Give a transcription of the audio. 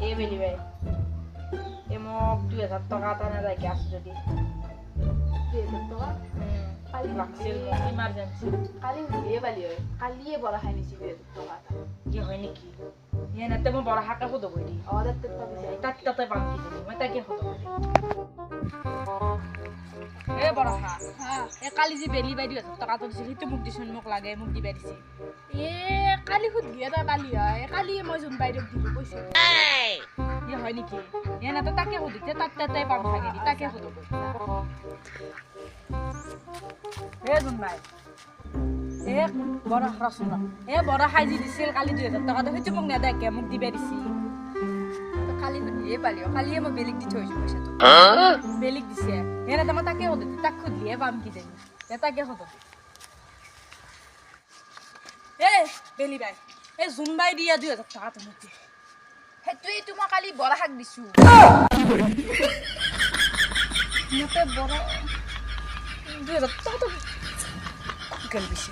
এই বেলি ভাই এ মোক 2000 টাকা এটা না যায় গ্যাস যদি 2000 টাকা কালি লাগছিল ইমার্জেন্সি কালি দিয়ে বালি হয় কালিয়ে বড় খাই নিছি 2000 টাকা কি হয় নাকি এনাতে মই বড় হাকা হতো বইরি অর্ডার তে পাবি যাই তাতে বাকি দিই মই তাকে হতো বইরি এ বড় হা হ্যাঁ এ কালি যে বেলি বাই 2000 টাকা তো দিছিল হিতে মুখ দিছন মোক লাগে মুখ দিবা দিছি এ কালি খুদ গিয়া তা কালি হয় কালি মই জুন বাইরে দিলো কইছে ইয়ে হয় নাকি এনাতে তাকে হতো তাতে পাম থাকে দি তাকে হতো এ জুন ভাই এ বড় হারাসুন এ বড় হাইজি দিছিল কালি 2000 টাকা তো হিতে মোক না দেখে মুখ দিবা দিছি তো কালি দিয়ে বালিও কালিয়ে মই বেলিক দি থইছো পয়সা তো বেলিক দিছে এনে তোমার তাকে হতো তাক খুদ দিয়ে পাম কি জানি এ তাকে হতো এ বেলি ভাই এ জুন ভাই দিয়া 2000 টাকা তো মুখ হেতুই তোমাক কালি বড় হাক দিছো মতে বড় 2000 টাকা তো গেল দিছে